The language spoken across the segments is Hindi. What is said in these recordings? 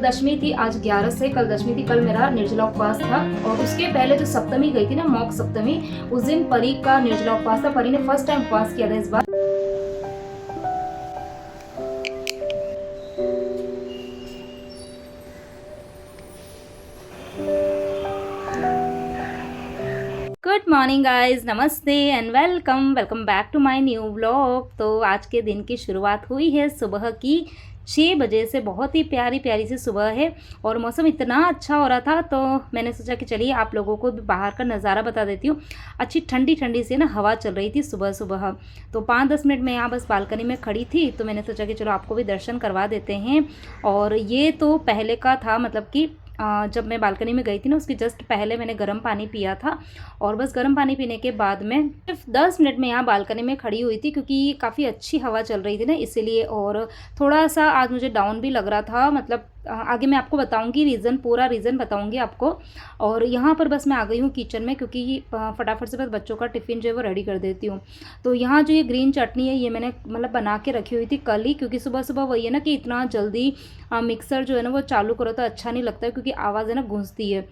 दशमी थी, आज 11 से कल दशमी थी। कल मेरा निर्जला उपवास था और उसके पहले जो सप्तमी गई थी ना, मौक सप्तमी, उस दिन परी का निर्जला उपवास था। परी ने फर्स्ट टाइम उपवास किया था इस बार। गुड मॉर्निंग गाइज, नमस्ते and welcome back to my new vlog. तो आज के दिन की शुरुआत हुई है सुबह की 6 बजे से। बहुत ही प्यारी प्यारी सी सुबह है और मौसम इतना अच्छा हो रहा था, तो मैंने सोचा कि चलिए आप लोगों को भी बाहर का नज़ारा बता देती हूँ। अच्छी ठंडी ठंडी सी ना हवा चल रही थी सुबह सुबह। तो 5-10 मिनट में यहाँ बस बालकनी में खड़ी थी, तो मैंने सोचा कि चलो आपको भी दर्शन करवा देते हैं। और ये तो पहले का था, मतलब कि जब मैं बालकनी में गई थी ना, उसके जस्ट पहले मैंने गर्म पानी पिया था। और बस गर्म पानी पीने के बाद में सिर्फ 10 मिनट में यहाँ बालकनी में खड़ी हुई थी, क्योंकि काफ़ी अच्छी हवा चल रही थी ना, इसीलिए। और थोड़ा सा आज मुझे डाउन भी लग रहा था, मतलब आगे मैं आपको बताऊंगी रीज़न, पूरा रीज़न बताऊंगी आपको। और यहाँ पर बस मैं आ गई हूँ किचन में, क्योंकि फटाफट से बस बच्चों का टिफ़िन जो है वो रेडी कर देती हूँ। तो यहाँ जो ये ग्रीन चटनी है, ये मैंने मतलब बना के रखी हुई थी कल ही, क्योंकि सुबह सुबह वही है ना कि इतना जल्दी मिक्सर जो है ना वो चालू करो तो अच्छा नहीं लगता है, क्योंकि आवाज़ है ना गूंजती है।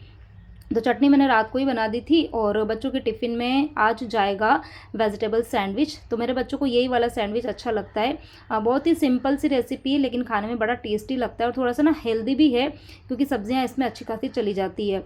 तो चटनी मैंने रात को ही बना दी थी। और बच्चों के टिफ़िन में आज जाएगा वेजिटेबल सैंडविच। तो मेरे बच्चों को यही वाला सैंडविच अच्छा लगता है। बहुत ही सिंपल सी रेसिपी है, लेकिन खाने में बड़ा टेस्टी लगता है और थोड़ा सा ना हेल्दी भी है, क्योंकि सब्जियां इसमें अच्छी खासी चली जाती है।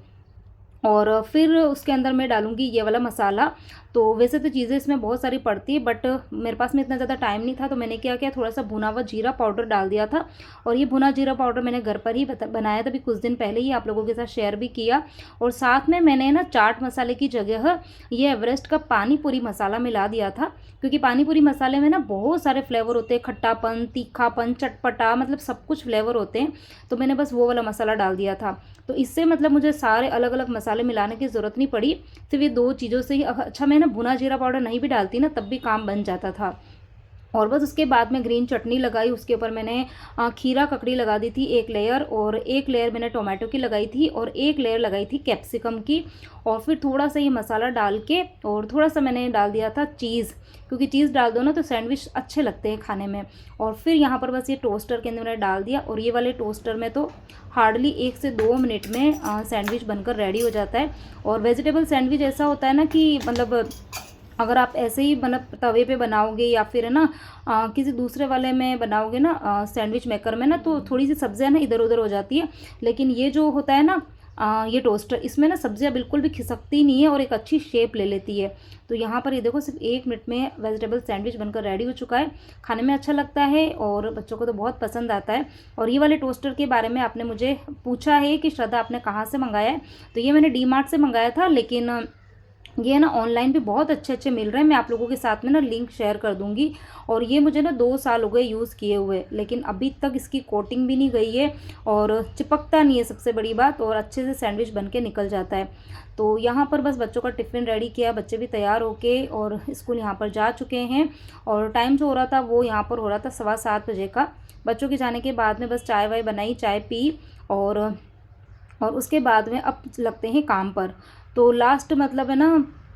और फिर उसके अंदर मैं डालूंगी ये वाला मसाला। तो वैसे तो चीज़ें इसमें बहुत सारी पड़ती है, बट मेरे पास में इतना ज़्यादा टाइम नहीं था, तो मैंने क्या किया, थोड़ा सा भुना हुआ जीरा पाउडर डाल दिया था। और ये भुना जीरा पाउडर मैंने घर पर ही बनाया था, अभी कुछ दिन पहले ही आप लोगों के साथ शेयर भी किया। और साथ में मैंने ना चाट मसाले की जगह ये एवरेस्ट का पानी पूरी मसाला मिला दिया था, क्योंकि पानी पूरी मसाले में ना बहुत सारे फ्लेवर होते हैं, खट्टापन, तीखापन, चटपटा, मतलब सब कुछ फ्लेवर होते हैं। तो मैंने बस वो वाला मसाला डाल दिया था। तो इससे मतलब मुझे सारे अलग अलग मसाले मिलाने की ज़रूरत नहीं पड़ी, सिर्फ ये 2 चीज़ों से ही। अच्छा, मैं ना भुना जीरा पाउडर नहीं भी डालती ना, तब भी काम बन जाता था। और बस उसके बाद में ग्रीन चटनी लगाई, उसके ऊपर मैंने खीरा ककड़ी लगा दी थी 1 लेयर, और 1 लेयर मैंने टोमेटो की लगाई थी, और 1 लेयर लगाई थी कैप्सिकम की। और फिर थोड़ा सा ये मसाला डाल के, और थोड़ा सा मैंने डाल दिया था चीज़, क्योंकि चीज़ डाल दो ना तो सैंडविच अच्छे लगते हैं खाने में। और फिर यहाँ पर बस ये टोस्टर के अंदर मैंने डाल दिया, और ये वाले टोस्टर में तो हार्डली 1 से 2 मिनट में सैंडविच बनकर रेडी हो जाता है। और वेजिटेबल सैंडविच ऐसा होता है ना कि मतलब अगर आप ऐसे ही मतलब तवे पे बनाओगे, या फिर है ना किसी दूसरे वाले में बनाओगे ना, सैंडविच मेकर में ना, तो थोड़ी सी सब्जियां ना इधर उधर हो जाती है। लेकिन ये जो होता है ना ये टोस्टर, इसमें ना सब्जियां बिल्कुल भी खिसकती नहीं है और एक अच्छी शेप ले लेती है। तो यहाँ पर ये देखो, सिर्फ 1 मिनट में वेजिटेबल सैंडविच बनकर रेडी हो चुका है। खाने में अच्छा लगता है और बच्चों को तो बहुत पसंद आता है। और ये वाले टोस्टर के बारे में आपने मुझे पूछा है कि श्रद्धा आपने कहाँ से मंगाया है, तो ये मैंने डीमार्ट से मंगाया था, लेकिन ये ना ऑनलाइन भी बहुत अच्छे अच्छे मिल रहे हैं। मैं आप लोगों के साथ में ना लिंक शेयर कर दूंगी। और ये मुझे ना 2 साल हो गए यूज़ किए हुए, लेकिन अभी तक इसकी कोटिंग भी नहीं गई है और चिपकता नहीं है, सबसे बड़ी बात। और अच्छे से सैंडविच बन के निकल जाता है। तो यहाँ पर बस बच्चों का टिफ़िन रेडी किया, बच्चे भी तैयार होके और स्कूल यहाँ पर जा चुके हैं। और टाइम जो हो रहा था वो यहाँ पर हो रहा था 7:15 बजे का। बच्चों के जाने के बाद में बस चाय वाय बनाई, चाय पी, और उसके बाद में अब लगते हैं काम पर। तो लास्ट मतलब है ना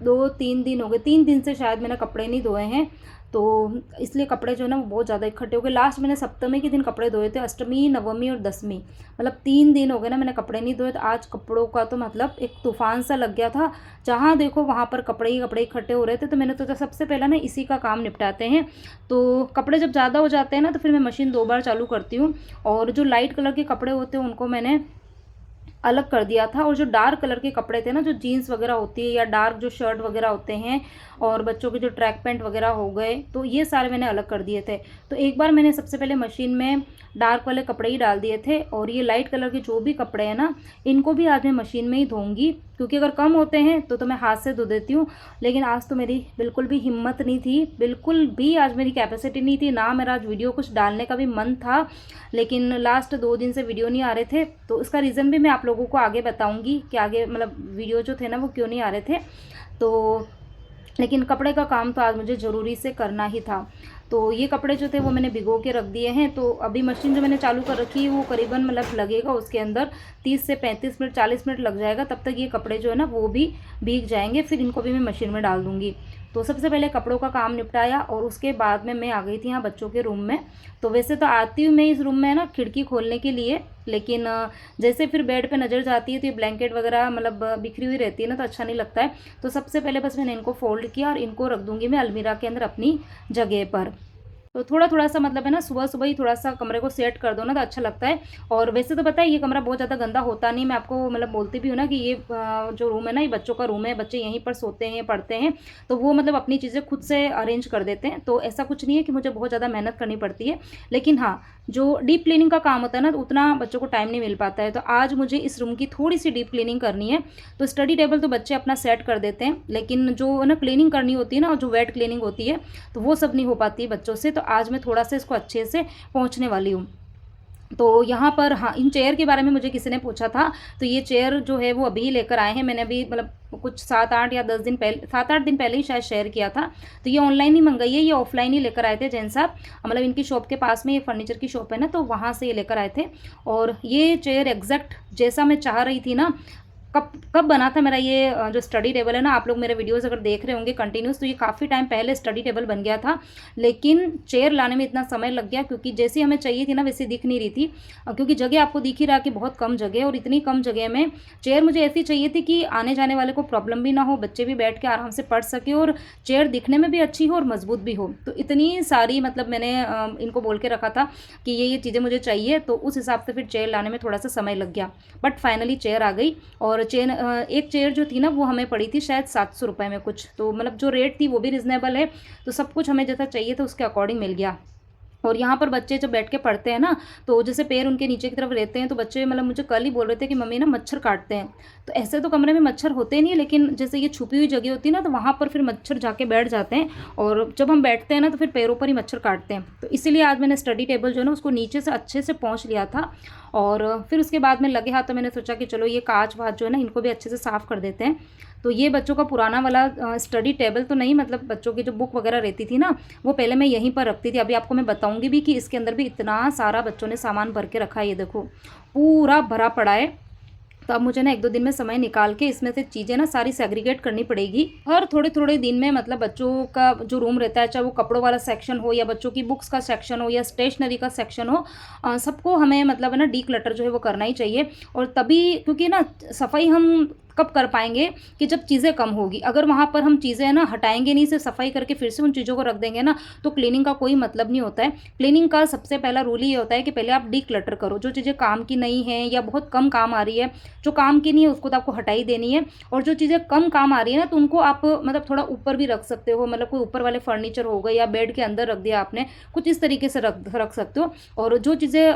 2-3 दिन हो गए, 3 दिन से शायद मैंने कपड़े नहीं धोए हैं, तो इसलिए कपड़े जो है ना वो बहुत ज़्यादा इकट्ठे हो गए। लास्ट मैंने सप्तमी के दिन कपड़े धोए थे, अष्टमी, नवमी और दसवीं, मतलब 3 दिन हो गए ना मैंने कपड़े नहीं धोए। तो आज कपड़ों का तो मतलब एक तूफान सा लग गया था, जहाँ देखो वहाँ पर कपड़े ही कपड़े इकट्ठे हो रहे थे। तो मैंने सोचा सबसे पहले ना इसी का काम निपटाते हैं। तो कपड़े जब ज़्यादा हो जाते हैं ना, तो फिर मैं मशीन 2 बार चालू करती हूँ। और जो लाइट कलर के कपड़े होते हैं उनको मैंने अलग कर दिया था, और जो डार्क कलर के कपड़े थे ना, जो जीन्स वगैरह होती है या डार्क जो शर्ट वगैरह होते हैं, और बच्चों के जो ट्रैक पैंट वगैरह हो गए, तो ये सारे मैंने अलग कर दिए थे। तो एक बार मैंने सबसे पहले मशीन में डार्क वाले कपड़े ही डाल दिए थे, और ये लाइट कलर के जो भी कपड़े हैं ना, इनको भी आज मैं मशीन में ही धोऊंगी, क्योंकि अगर कम होते हैं तो मैं हाथ से धो देती हूँ। लेकिन आज तो मेरी बिल्कुल भी हिम्मत नहीं थी, बिल्कुल भी आज मेरी कैपेसिटी नहीं थी ना, मेरा आज वीडियो कुछ डालने का भी मन था, लेकिन लास्ट 2 दिन से वीडियो नहीं आ रहे थे। तो इसका रीज़न भी मैं आप लोगों को आगे बताऊंगी कि आगे मतलब वीडियो जो थे ना वो क्यों नहीं आ रहे थे। तो लेकिन कपड़े का काम तो आज मुझे ज़रूरी से करना ही था। तो ये कपड़े जो थे वो मैंने भिगो के रख दिए हैं। तो अभी मशीन जो मैंने चालू कर रखी है वो करीबन मतलब लगेगा उसके अंदर 30 से 35 मिनट, 40 मिनट लग जाएगा। तब तक ये कपड़े जो है ना वो भी भीग जाएंगे, फिर इनको भी मैं मशीन में डाल दूँगी। तो सबसे पहले कपड़ों का काम निपटाया, और उसके बाद में मैं आ गई थी यहाँ बच्चों के रूम में। तो वैसे तो आती हूँ मैं इस रूम में ना खिड़की खोलने के लिए, लेकिन जैसे फिर बेड पे नज़र जाती है तो ये ब्लैंकेट वगैरह मतलब बिखरी हुई रहती है ना, तो अच्छा नहीं लगता है। तो सबसे पहले बस मैंने इनको फोल्ड किया और इनको रख दूँगी मैं अलमीरा के अंदर अपनी जगह पर। तो थोड़ा थोड़ा सा मतलब है ना, सुबह सुबह ही थोड़ा सा कमरे को सेट कर दो ना तो अच्छा लगता है। और वैसे तो पता है ये कमरा बहुत ज़्यादा गंदा होता नहीं, मैं आपको मतलब बोलती भी हूँ ना कि ये जो रूम है ना, ये बच्चों का रूम है, बच्चे यहीं पर सोते हैं पढ़ते हैं, तो वो मतलब अपनी चीज़ें खुद से अरेंज कर देते हैं। तो ऐसा कुछ नहीं है कि मुझे बहुत ज़्यादा मेहनत करनी पड़ती है। लेकिन हाँ, जो डीप क्लीनिंग का काम होता है ना, तो उतना बच्चों को टाइम नहीं मिल पाता है। तो आज मुझे इस रूम की थोड़ी सी डीप क्लीनिंग करनी है। तो स्टडी टेबल तो बच्चे अपना सेट कर देते हैं, लेकिन जो ना क्लीनिंग करनी होती है ना, और जो वेट क्लीनिंग होती है, तो वो सब नहीं हो पाती है बच्चों से। तो आज मैं थोड़ा सा इसको अच्छे से पहुंचने वाली हूँ। तो यहाँ पर हाँ, इन चेयर के बारे में मुझे किसी ने पूछा था, तो ये चेयर जो है वो अभी लेकर आए हैं। मैंने अभी मतलब कुछ 7-8 या 10 दिन पहले, 7-8 दिन पहले ही शायद शेयर किया था। तो ये ऑनलाइन ही मंगाई है, ये ऑफलाइन ही लेकर आए थे जैन साहब, मतलब इनकी शॉप के पास में ये फर्नीचर की शॉप है ना, तो वहाँ से ये लेकर आए थे। और ये चेयर एग्जैक्ट जैसा मैं चाह रही थी ना, कब कब बना था मेरा ये जो स्टडी टेबल है ना, आप लोग मेरे वीडियोस अगर देख रहे होंगे कंटिन्यूस, तो ये काफ़ी टाइम पहले स्टडी टेबल बन गया था। लेकिन चेयर लाने में इतना समय लग गया, क्योंकि जैसी हमें चाहिए थी ना वैसी दिख नहीं रही थी। क्योंकि जगह आपको दिख ही रहा कि बहुत कम जगह है, और इतनी कम जगह में चेयर मुझे ऐसी चाहिए थी कि आने जाने वाले को प्रॉब्लम भी ना हो, बच्चे भी बैठ के आराम से पढ़ सके, और चेयर दिखने में भी अच्छी हो और मजबूत भी हो। तो इतनी सारी मतलब मैंने इनको बोल के रखा था कि ये चीज़ें मुझे चाहिए, तो उस हिसाब से फिर चेयर लाने में थोड़ा सा समय लग गया। बट फाइनली चेयर आ गई। और एक चेयर जो थी ना, वो हमें पड़ी थी शायद 700 रुपये में कुछ, तो मतलब जो रेट थी वो भी रिजनेबल है। तो सब कुछ हमें जैसा चाहिए था उसके अकॉर्डिंग मिल गया। और यहाँ पर बच्चे जब बैठ के पढ़ते हैं ना, तो जैसे पैर उनके नीचे की तरफ रहते हैं, तो बच्चे मतलब मुझे कल ही बोल रहे थे कि मम्मी ना मच्छर काटते हैं। तो ऐसे तो कमरे में मच्छर होते नहीं है, लेकिन जैसे ये छुपी हुई जगह होती है ना, तो वहाँ पर फिर मच्छर जाके बैठ जाते हैं, और जब हम बैठते हैं ना तो फिर पैरों पर ही मच्छर काटते हैं। तो इसीलिए आज मैंने स्टडी टेबल जो है ना उसको नीचे से अच्छे से पोंछ लिया था। और फिर उसके बाद में लगे हाथ तो मैंने सोचा कि चलो ये कांच वाच जो है ना, इनको भी अच्छे से साफ़ कर देते हैं। तो ये बच्चों का पुराना वाला स्टडी टेबल तो नहीं, मतलब बच्चों की जो बुक वगैरह रहती थी ना, वो पहले मैं यहीं पर रखती थी। अभी आपको मैं बताऊंगी भी कि इसके अंदर भी इतना सारा बच्चों ने सामान भर के रखा है, ये देखो पूरा भरा पड़ा है। तो अब मुझे ना 1-2 दिन में समय निकाल के इसमें से चीज़ें ना सारी सेग्रीगेट करनी पड़ेगी। हर थोड़े थोड़े दिन में मतलब बच्चों का जो रूम रहता है, चाहे वो कपड़ों वाला सेक्शन हो या बच्चों की बुक्स का सेक्शन हो या स्टेशनरी का सेक्शन हो, सबको हमें मतलब है ना डी क्लटर जो है वो करना ही चाहिए। और तभी, क्योंकि ना सफाई हम कब कर पाएंगे कि जब चीज़ें कम होगी। अगर वहाँ पर हम चीज़ें ना हटाएंगे नहीं, सिर्फ सफाई करके फिर से उन चीज़ों को रख देंगे ना, तो क्लीनिंग का कोई मतलब नहीं होता है। क्लीनिंग का सबसे पहला रूल ही होता है कि पहले आप डी क्लटर करो। जो चीज़ें काम की नहीं है या बहुत कम काम आ रही है, जो काम की नहीं है उसको तो आपको हटा ही देनी है। और जो चीज़ें कम काम आ रही है ना, तो उनको आप मतलब थोड़ा ऊपर भी रख सकते हो, मतलब कोई ऊपर वाले फर्नीचर हो गए या बेड के अंदर रख दिया आपने, कुछ इस तरीके से रख सकते हो। और जो चीज़ें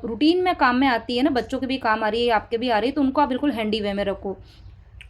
रूटीन में काम में आती है ना, बच्चों के भी काम आ रही है, आपके भी आ रही है, तो उनको आप बिल्कुल हैंडी वे में रखो।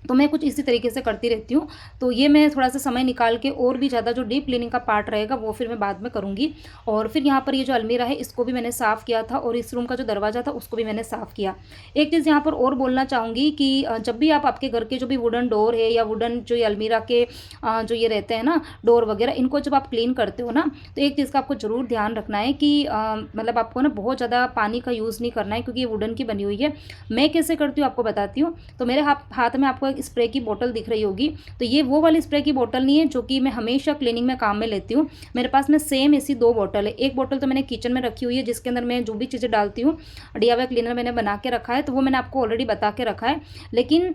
तो मैं कुछ इसी तरीके से करती रहती हूँ। तो ये मैं थोड़ा सा समय निकाल के और भी ज़्यादा जो डीप क्लीनिंग का पार्ट रहेगा वो फिर मैं बाद में करूँगी। और फिर यहाँ पर ये जो अलमीरा है इसको भी मैंने साफ़ किया था, और इस रूम का जो दरवाज़ा था उसको भी मैंने साफ़ किया। एक चीज़ यहाँ पर और बोलना चाहूँगी कि जब भी आप आपके घर के जो भी वुडन डोर है या वुडन जो ये अलमीरा के जो ये रहते हैं ना डोर वगैरह, इनको जब आप क्लीन करते हो ना, तो एक चीज़ का आपको ज़रूर ध्यान रखना है कि मतलब आपको ना बहुत ज़्यादा पानी का यूज़ नहीं करना है, क्योंकि ये वुडन की बनी हुई है। मैं कैसे करती हूँ आपको बताती हूँ। तो मेरे हाथ में आपको एक स्प्रे की बोतल दिख रही होगी, तो ये वो वाली स्प्रे की बोतल नहीं है जो कि मैं हमेशा क्लीनिंग में काम में लेती हूँ। मेरे पास में सेम ऐसी 2 बोतल है। एक बोतल तो मैंने किचन में रखी हुई है, जिसके अंदर मैं जो भी चीज़ें डालती हूँ DIY क्लीनर मैंने बना के रखा है, तो वो मैंने आपको ऑलरेडी बता के रखा है। लेकिन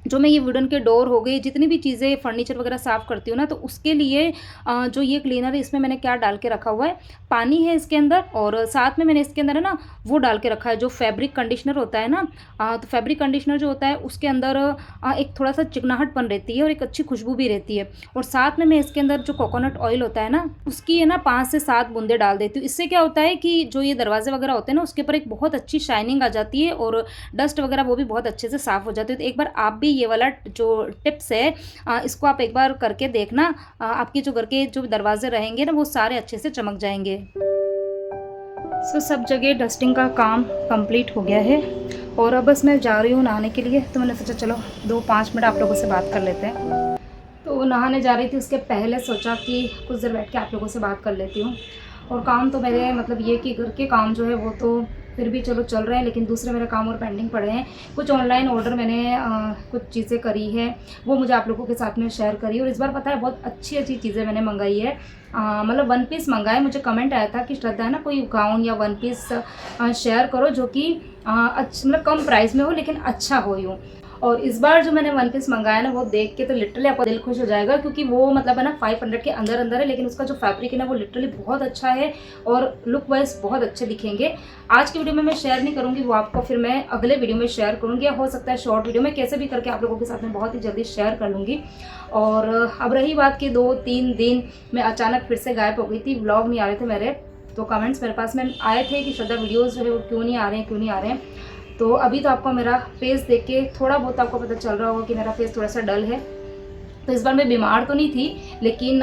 जो मैं ये वुडन के डोर हो गई, जितनी भी चीज़ें फर्नीचर वगैरह साफ़ करती हूँ ना, तो उसके लिए जो ये क्लीनर है इसमें मैंने क्या डाल के रखा हुआ है, पानी है इसके अंदर, और साथ में मैंने इसके अंदर है ना वो डाल के रखा है जो फैब्रिक कंडीशनर होता है ना। तो फैब्रिक कंडीशनर जो होता है उसके अंदर एक थोड़ा सा चिकनाहटपन रहती है और एक अच्छी खुशबू भी रहती है। और साथ में मैं इसके अंदर जो कोकोनट ऑयल होता है ना, उसकी है ना 5 से 7 बूंदे डाल देती हूँ। इससे क्या होता है कि जो ये दरवाजे वगैरह होते हैं ना, उसके ऊपर एक बहुत अच्छी शाइनिंग आ जाती है, और डस्ट वगैरह वो भी बहुत अच्छे से साफ़ हो जाती है। तो एक बार आप भी ये वाला जो टिप्स है इसको आप एक बार करके देखना, आपके जो घर के जो दरवाजे रहेंगे ना वो सारे अच्छे से चमक जाएंगे। सब जगह डस्टिंग का काम कंप्लीट हो गया है, और अब बस मैं जा रही हूँ नहाने के लिए। तो मैंने सोचा चलो 2-5 मिनट आप लोगों से बात कर लेते हैं। तो नहाने जा रही थी, उसके पहले सोचा कि कुछ देर बैठ के आप लोगों से बात कर लेती हूँ। और काम तो मेरे मतलब ये कि घर के काम जो है वो तो फिर भी चलो चल रहे हैं, लेकिन दूसरे मेरे काम और पेंडिंग पड़े हैं। कुछ ऑनलाइन ऑर्डर मैंने कुछ चीज़ें करी है, वो मुझे आप लोगों के साथ में शेयर करी। और इस बार पता है बहुत अच्छी अच्छी चीज़ें मैंने मंगाई है। मतलब वन पीस मंगाए। मुझे कमेंट आया था कि श्रद्धा है ना, कोई गाउन या वन पीस शेयर करो जो कि अच्छा मतलब कम प्राइस में हो लेकिन अच्छा हो यूँ। और इस बार जो मैंने वन पीस मंगाया ना, वो देख के तो लिटरली आपका दिल खुश हो जाएगा, क्योंकि वो मतलब है ना 500 के अंदर अंदर है, लेकिन उसका जो फैब्रिक है ना वो लिटरली बहुत अच्छा है और लुक वाइज बहुत अच्छे दिखेंगे। आज की वीडियो में मैं शेयर नहीं करूँगी, वो आपको फिर मैं अगले वीडियो में शेयर करूँगी, या हो सकता है शॉर्ट वीडियो में, कैसे भी करके आप लोगों के साथ में बहुत ही जल्दी शेयर कर लूँगी। और अब रही बात कि 2-3 दिन मैं अचानक फिर से गायब हो गई थी, व्लॉग नहीं आ रहे थे मेरे। तो कमेंट्स मेरे पास में आए थे कि श्रद्धा वीडियोज़ जो है वो क्यों नहीं आ रहे हैं, क्यों नहीं आ रहे हैं। तो अभी तो आपको मेरा फेस देख के थोड़ा बहुत आपको पता चल रहा होगा कि मेरा फेस थोड़ा सा डल है। तो इस बार मैं बीमार तो नहीं थी, लेकिन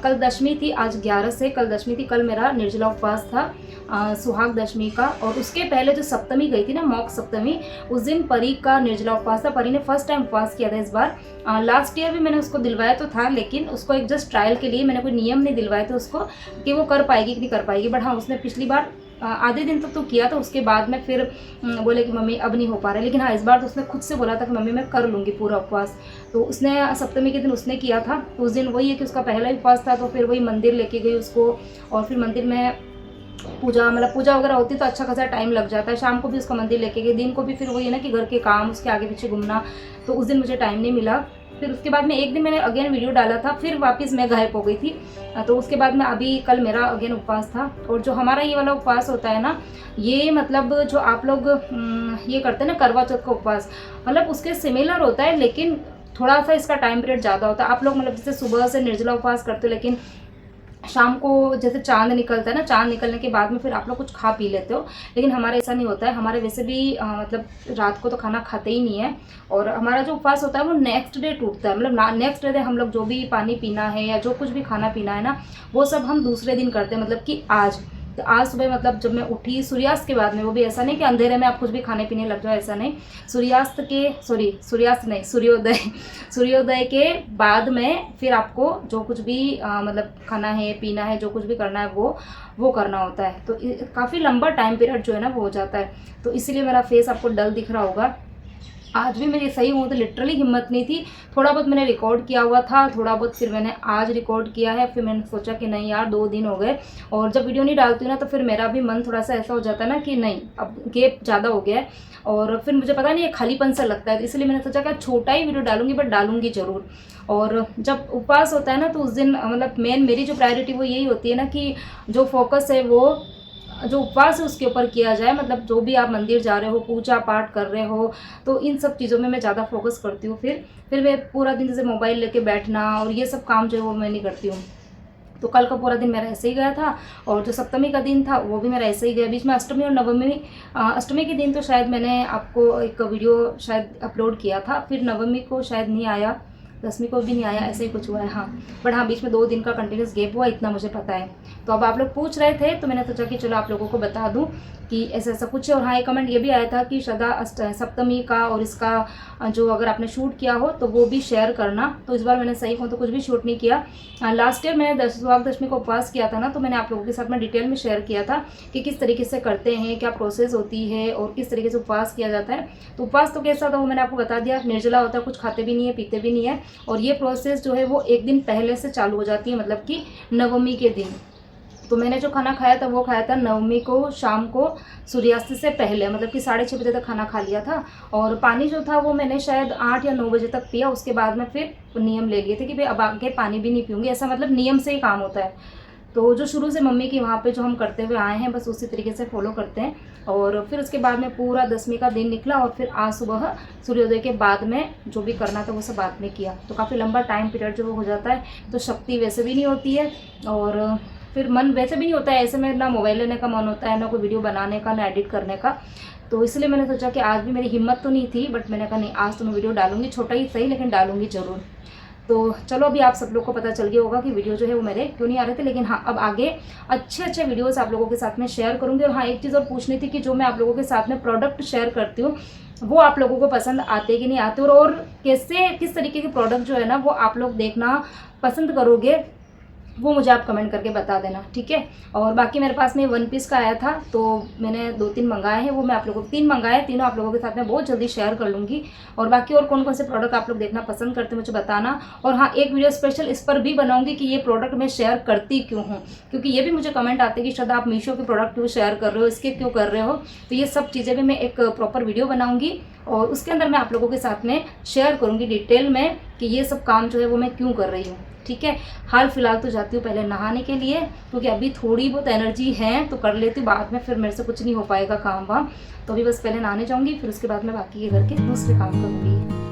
कल दशमी थी, आज 11 से कल दशमी थी। कल मेरा निर्जला उपवास था सुहाग दशमी का, और उसके पहले जो सप्तमी गई थी ना, मौक सप्तमी, उस दिन परी का निर्जला उपवास था। परी ने फर्स्ट टाइम उपवास किया था इस बार। लास्ट ईयर भी मैंने उसको दिलवाया तो था, लेकिन उसको एक जस्ट ट्रायल के लिए, मैंने कोई नियम नहीं दिलवाए थे उसको कि वो कर पाएगी कि नहीं कर पाएगी। बट हाँ, उसने पिछली बार आधे दिन तक तो किया था, उसके बाद में फिर बोले कि मम्मी अब नहीं हो पा रहा है। लेकिन हाँ, इस बार तो उसने खुद से बोला था कि मम्मी मैं कर लूँगी पूरा उपवास। तो उसने सप्तमी के दिन उसने किया था। तो उस दिन वही है कि उसका पहला ही उपवास था, तो फिर वही मंदिर लेके गई उसको, और फिर मंदिर में पूजा मतलब पूजा वगैरह होती तो अच्छा खासा टाइम लग जाता है। शाम को भी उसका मंदिर लेके गई, दिन को भी फिर वही है ना कि घर के काम, उसके आगे पीछे घूमना, तो उस दिन मुझे टाइम नहीं मिला। फिर उसके बाद में एक दिन मैंने अगेन वीडियो डाला था, फिर वापस मैं गायब हो गई थी। तो उसके बाद में अभी कल मेरा अगेन उपवास था। और जो हमारा ये वाला उपवास होता है ना, ये मतलब जो आप लोग ये करते हैं ना करवा चौथ का उपवास, मतलब उसके सिमिलर होता है, लेकिन थोड़ा सा इसका टाइम पीरियड ज़्यादा होता है। आप लोग मतलब जैसे सुबह से निर्जला उपवास करते हो, लेकिन शाम को जैसे चांद निकलता है ना, चांद निकलने के बाद में फिर आप लोग कुछ खा पी लेते हो। लेकिन हमारे ऐसा नहीं होता है। हमारे वैसे भी मतलब रात को तो खाना खाते ही नहीं है, और हमारा जो उपवास होता है वो नेक्स्ट डे टूटता है। मतलब नेक्स्ट डे हम लोग जो भी पानी पीना है या जो कुछ भी खाना पीना है ना, वो सब हम दूसरे दिन करते हैं। मतलब कि आज तो आज सुबह मतलब जब मैं उठी सूर्यास्त के बाद में, वो भी ऐसा नहीं कि अंधेरे में आप कुछ भी खाने पीने लग जाओ, ऐसा नहीं। सूर्यास्त के सूर्यास्त नहीं, सूर्योदय के बाद में फिर आपको जो कुछ भी मतलब खाना है पीना है, जो कुछ भी करना है वो करना होता है। तो काफ़ी लंबा टाइम पीरियड जो है ना वो हो जाता है। तो इसीलिए मेरा फेस आपको डल दिख रहा होगा। आज भी मेरी सही हूँ तो लिटरली हिम्मत नहीं थी। थोड़ा बहुत मैंने रिकॉर्ड किया हुआ था, थोड़ा बहुत फिर मैंने आज रिकॉर्ड किया है। फिर मैंने सोचा कि नहीं यार 2 दिन हो गए, और जब वीडियो नहीं डालती हूँ ना तो फिर मेरा भी मन थोड़ा सा ऐसा हो जाता है ना कि नहीं अब गैप ज़्यादा हो गया है, और फिर मुझे पता नहीं खालीपन सा लगता है। तो इसलिए मैंने सोचा कि छोटा ही वीडियो डालूंगी, बट डालूंगी ज़रूर। और जब उपवास होता है ना तो उस दिन मतलब मेरी जो प्रायोरिटी वो यही होती है ना कि जो फोकस है वो जो उपवास है उसके ऊपर किया जाए। मतलब जो भी आप मंदिर जा रहे हो, पूजा पाठ कर रहे हो, तो इन सब चीज़ों में मैं ज़्यादा फोकस करती हूँ। फिर मैं पूरा दिन जैसे मोबाइल लेके बैठना और ये सब काम जो है वो मैं नहीं करती हूँ। तो कल का पूरा दिन मेरा ऐसे ही गया था, और जो सप्तमी का दिन था वो भी मेरा ऐसे ही गया। बीच में अष्टमी और नवमी, अष्टमी के दिन तो शायद मैंने आपको एक वीडियो शायद अपलोड किया था, फिर नवमी को शायद नहीं आया, दसवीं को भी नहीं आया, ऐसे ही कुछ हुआ है। हाँ, बट हाँ बीच में 2 दिन का कंटिन्यूस गैप हुआ, इतना मुझे पता है। तो अब आप लोग पूछ रहे थे तो मैंने सोचा कि चलो आप लोगों को बता दूं कि ऐसा ऐसा कुछ है। और हाँ, एक कमेंट ये भी आया था कि श्रद्धा सप्तमी का और इसका जो अगर आपने शूट किया हो तो वो भी शेयर करना। तो इस बार मैंने सही कहूँ तो कुछ भी शूट नहीं किया। लास्ट ईयर मैंने सुहाग दशमी को उपवास किया था ना, तो मैंने आप लोगों के साथ में डिटेल में शेयर किया था कि किस तरीके से करते हैं, क्या प्रोसेस होती है और किस तरीके से उपवास किया जाता है। तो उपवास तो कैसा था वो मैंने आपको बता दिया। निर्जला होता है, कुछ खाते भी नहीं है पीते भी नहीं है, और ये प्रोसेस जो है वो एक दिन पहले से चालू हो जाती है, मतलब कि नवमी के दिन। तो मैंने जो खाना खाया था वो खाया था नवमी को शाम को सूर्यास्त से पहले, मतलब कि 6:30 बजे तक खाना खा लिया था। और पानी जो था वो मैंने शायद 8 या 9 बजे तक पिया। उसके बाद में फिर नियम ले लिए थे कि भाई अब आगे पानी भी नहीं पीऊँगी, ऐसा मतलब नियम से ही काम होता है। तो जो शुरू से मम्मी के वहाँ पे जो हम करते हुए आए हैं बस उसी तरीके से फॉलो करते हैं। और फिर उसके बाद में पूरा दसवीं का दिन निकला, और फिर आज सुबह सूर्योदय के बाद में जो भी करना था वो सब बाद में किया। तो काफ़ी लंबा टाइम पीरियड जो हो जाता है, तो शक्ति वैसे भी नहीं होती है, और फिर मन वैसे भी नहीं होता है ऐसे में, ना मोबाइल लेने का मन होता है, ना कोई वीडियो बनाने का, ना एडिट करने का। तो इसलिए मैंने सोचा कि आज भी मेरी हिम्मत तो नहीं थी, बट मैंने कहा नहीं आज तो मैं वीडियो डालूंगी, छोटा ही सही लेकिन डालूंगी ज़रूर। तो चलो अभी आप सब लोग को पता चल गया होगा कि वीडियो जो है वो मेरे क्यों नहीं आ रहे थे। लेकिन हाँ, अब आगे अच्छे वीडियोस आप लोगों के साथ में शेयर करूँगी। और हाँ, एक चीज़ और पूछनी थी कि जो मैं आप लोगों के साथ में प्रोडक्ट शेयर करती हूँ वो आप लोगों को पसंद आते कि नहीं आते, और कैसे किस तरीके के प्रोडक्ट जो है ना वो आप लोग देखना पसंद करोगे। वो मुझे आप कमेंट करके बता देना, ठीक है। और बाकी मेरे पास में वन पीस का आया था, तो मैंने 2-3 मंगाए हैं, वो मैं आप लोगों को 3 मंगाए, तीनों आप लोगों के साथ में बहुत जल्दी शेयर कर लूँगी। और बाकी और कौन कौन से प्रोडक्ट आप लोग देखना पसंद करते हैं मुझे बताना। और हाँ, एक वीडियो स्पेशल इस पर भी बनाऊँगी कि ये प्रोडक्ट मैं शेयर करती क्यों हूँ, क्योंकि ये भी मुझे कमेंट आते हैं कि शायद आप मीशो के प्रोडक्ट क्यों शेयर कर रहे हो, इसके क्यों कर रहे हो। तो ये सब चीज़ें भी मैं एक प्रॉपर वीडियो बनाऊँगी और उसके अंदर मैं आप लोगों के साथ में शेयर करूँगी डिटेल में कि ये सब काम जो है वो मैं क्यों कर रही हूँ, ठीक है। हाल फिलहाल तो जाती हूँ पहले नहाने के लिए, क्योंकि अभी थोड़ी बहुत एनर्जी है तो कर लेती हूँ, बाद में फिर मेरे से कुछ नहीं हो पाएगा काम वाम। तो अभी बस पहले नहाने जाऊँगी, फिर उसके बाद मैं बाकी के घर के दूसरे काम करूँगी।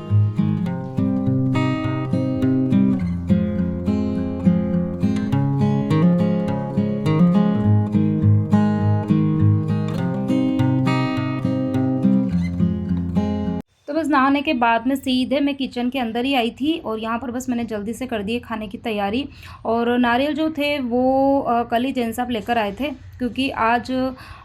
तो बस नहाने के बाद में सीधे मैं किचन के अंदर ही आई थी और यहाँ पर बस मैंने जल्दी से कर दी खाने की तैयारी। और नारियल जो थे वो कल ही जैन साहब लेकर आए थे, क्योंकि आज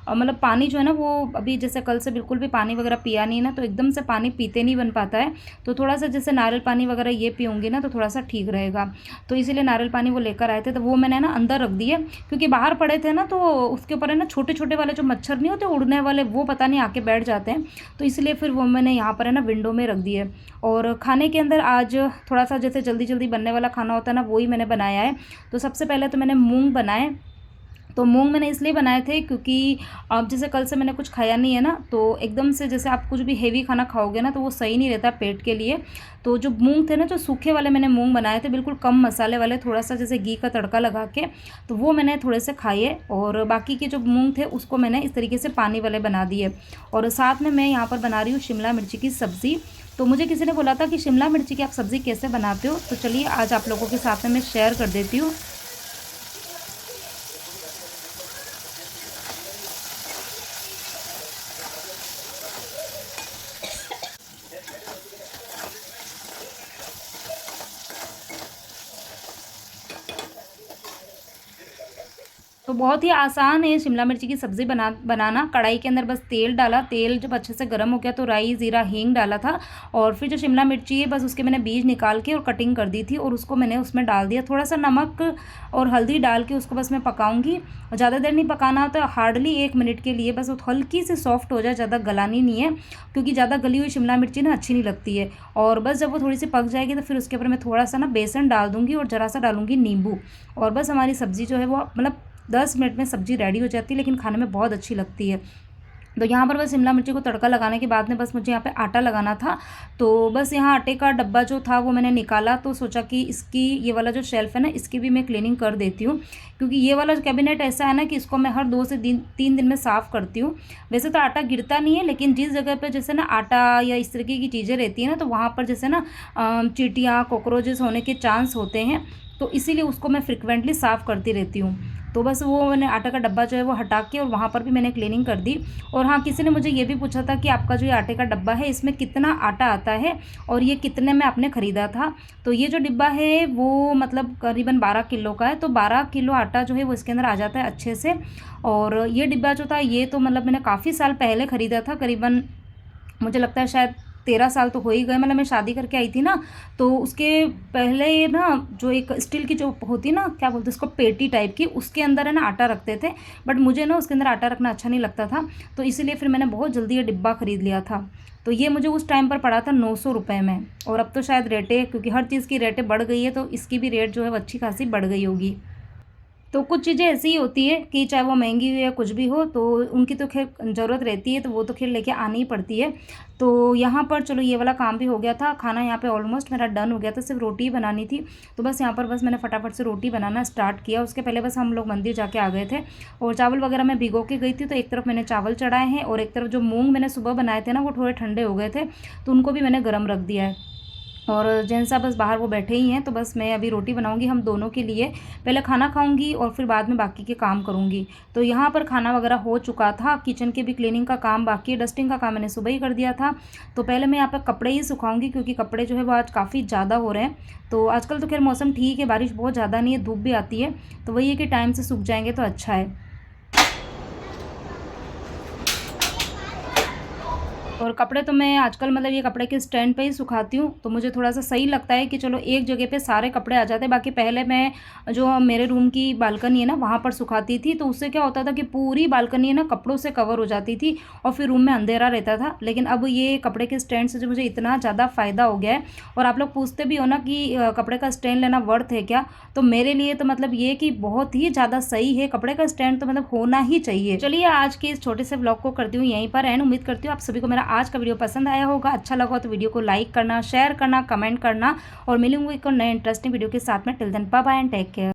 मतलब पानी जो है ना वो अभी जैसे कल से बिल्कुल भी पानी वगैरह पिया नहीं ना, तो एकदम से पानी पीते नहीं बन पाता है। तो थोड़ा सा जैसे नारियल पानी वगैरह ये पीऊँगी ना तो थोड़ा सा ठीक रहेगा। तो इसीलिए नारियल पानी वो लेकर आए थे, तो वो मैंने ना अंदर रख दिए, क्योंकि बाहर पड़े थे ना तो उसके ऊपर है ना छोटे छोटे वाले जो मच्छर नहीं होते उड़ने वाले, वो पता नहीं आके बैठ जाते हैं। तो इसलिए फिर वो मैंने यहाँ पर है ना विंडो में रख दिए। और खाने के अंदर आज थोड़ा सा जैसे जल्दी जल्दी बनने वाला खाना होता है ना, वही मैंने बनाया है। तो सबसे पहले तो मैंने मूंग बनाए। तो मूंग मैंने इसलिए बनाए थे क्योंकि अब जैसे कल से मैंने कुछ खाया नहीं है ना, तो एकदम से जैसे आप कुछ भी हेवी खाना खाओगे ना तो वो सही नहीं रहता पेट के लिए। तो जो मूंग थे ना, जो सूखे वाले मैंने मूंग बनाए थे, बिल्कुल कम मसाले वाले, थोड़ा सा जैसे घी का तड़का लगा के, तो वो मैंने थोड़े से खाए। और बाकी के जो मूंग थे उसको मैंने इस तरीके से पानी वाले बना दिए। और साथ में मैं यहाँ पर बना रही हूँ शिमला मिर्ची की सब्ज़ी। तो मुझे किसी ने बोला था कि शिमला मिर्ची की आप सब्ज़ी कैसे बनाते हो, तो चलिए आज आप लोगों के साथ में मैं शेयर कर देती हूँ। तो बहुत ही आसान है शिमला मिर्ची की सब्ज़ी बनाना। कढ़ाई के अंदर बस तेल डाला, तेल जब अच्छे से गर्म हो गया तो राई ज़ीरा हींग डाला था। और फिर जो शिमला मिर्ची है बस उसके मैंने बीज निकाल के और कटिंग कर दी थी और उसको मैंने उसमें डाल दिया। थोड़ा सा नमक और हल्दी डाल के उसको बस मैं पकाऊंगी। ज़्यादा देर नहीं पकाना होता, हार्डली 1 मिनट के लिए, बस वो हल्की से सॉफ्ट हो जाए, ज़्यादा गलानी नहीं है, क्योंकि ज़्यादा गली हुई शिमला मिर्ची ना अच्छी नहीं लगती है। और बस जब वो थोड़ी सी पक जाएगी तो फिर उसके ऊपर मैं थोड़ा सा ना बेसन डाल दूँगी और ज़रा सा डालूँगी नींबू। और बस हमारी सब्ज़ी जो है वो मतलब 10 मिनट में सब्ज़ी रेडी हो जाती है, लेकिन खाने में बहुत अच्छी लगती है। तो यहाँ पर बस शिमला मिर्ची को तड़का लगाने के बाद में बस मुझे यहाँ पे आटा लगाना था। तो बस यहाँ आटे का डब्बा जो था वो मैंने निकाला, तो सोचा कि इसकी ये वाला जो शेल्फ़ है ना, इसकी भी मैं क्लीनिंग कर देती हूँ, क्योंकि ये वाला कैबिनेट ऐसा है ना कि इसको मैं हर 2 से 3 दिन में साफ़ करती हूँ। वैसे तो आटा गिरता नहीं है, लेकिन जिस जगह पर जैसे ना आटा या इस तरीके की चीज़ें रहती है ना, तो वहाँ पर जैसे ना चींटियाँ कॉकरोचेस होने के चांस होते हैं, तो इसीलिए उसको मैं फ्रिक्वेंटली साफ़ करती रहती हूँ। तो बस वो मैंने आटा का डब्बा जो है वो हटा के और वहाँ पर भी मैंने क्लीनिंग कर दी। और हाँ, किसी ने मुझे ये भी पूछा था कि आपका जो ये आटे का डब्बा है इसमें कितना आटा आता है और ये कितने में आपने ख़रीदा था। तो ये जो डिब्बा है वो मतलब करीबन 12 किलो का है, तो 12 किलो आटा जो है वो इसके अंदर आ जाता है अच्छे से। और ये डिब्बा जो था ये तो मतलब मैंने काफ़ी साल पहले ख़रीदा था, करीबन मुझे लगता है शायद 13 साल तो हो ही गए। मतलब मैं शादी करके आई थी ना, तो उसके पहले ना जो एक स्टील की जो होती ना, क्या बोलते हैं उसको, पेटी टाइप की, उसके अंदर है ना आटा रखते थे। बट मुझे ना उसके अंदर आटा रखना अच्छा नहीं लगता था, तो इसीलिए फिर मैंने बहुत जल्दी ये डिब्बा ख़रीद लिया था। तो ये मुझे उस टाइम पर पड़ा था 900 रुपये में। और अब तो शायद रेटें, क्योंकि हर चीज़ की रेटें बढ़ गई है, तो इसकी भी रेट जो है वो अच्छी खासी बढ़ गई होगी। तो कुछ चीज़ें ऐसी ही होती है कि चाहे वो महंगी हो या कुछ भी हो, तो उनकी तो खैर ज़रूरत रहती है, तो वो तो खैर लेके आनी ही पड़ती है। तो यहाँ पर चलो ये वाला काम भी हो गया था, खाना यहाँ पे ऑलमोस्ट मेरा डन हो गया था, सिर्फ रोटी ही बनानी थी। तो बस यहाँ पर बस मैंने फटाफट से रोटी बनाना स्टार्ट किया। उसके पहले बस हम लोग मंदिर जाके आ गए थे और चावल वगैरह मैं भिगो के गई थी। तो एक तरफ मैंने चावल चढ़ाए हैं और एक तरफ जो मूँग मैंने सुबह बनाए थे ना वो थोड़े ठंडे हो गए थे, तो उनको भी मैंने गर्म रख दिया है। और जेंट्स साहब बस बाहर वो बैठे ही हैं, तो बस मैं अभी रोटी बनाऊंगी हम दोनों के लिए। पहले खाना खाऊंगी और फिर बाद में बाकी के काम करूंगी। तो यहाँ पर खाना वगैरह हो चुका था, किचन के भी क्लीनिंग का काम बाकी है, डस्टिंग का काम मैंने सुबह ही कर दिया था। तो पहले मैं यहाँ पर कपड़े ही सुखाऊंगी, क्योंकि कपड़े जो है वो आज काफ़ी ज़्यादा हो रहे हैं। तो आजकल तो खैर मौसम ठीक है, बारिश बहुत ज़्यादा नहीं है, धूप भी आती है, तो वही है कि टाइम से सूख जाएंगे तो अच्छा है। और कपड़े तो मैं आजकल मतलब ये कपड़े के स्टैंड पे ही सुखाती हूँ, तो मुझे थोड़ा-सा सही लगता है कि चलो एक जगह पे सारे कपड़े आ जाते हैं। बाकी पहले मैं जो मेरे रूम की बालकनी है ना, वहाँ पर सुखाती थी, तो उससे क्या होता था कि पूरी बालकनी है ना कपड़ों से कवर हो जाती थी और फिर रूम में अंधेरा रहता था। लेकिन अब ये कपड़े के स्टैंड से जो मुझे इतना ज़्यादा फ़ायदा हो गया है। और आप लोग पूछते भी हो ना कि कपड़े का स्टैंड लेना वर्थ है क्या? तो मेरे लिए तो मतलब ये कि बहुत ही ज़्यादा सही है, कपड़े का स्टैंड तो मतलब होना ही चाहिए। चलिए आज के इस छोटे से व्लॉग को करती हूँ यहीं पर एंड। उम्मीद करती हूँ आप सभी को मेरा आज का वीडियो पसंद आया होगा। अच्छा लगा हो तो वीडियो को लाइक करना, शेयर करना, कमेंट करना और मिलूंगी एक नए इंटरेस्टिंग वीडियो के साथ में। Till then bye bye and take care.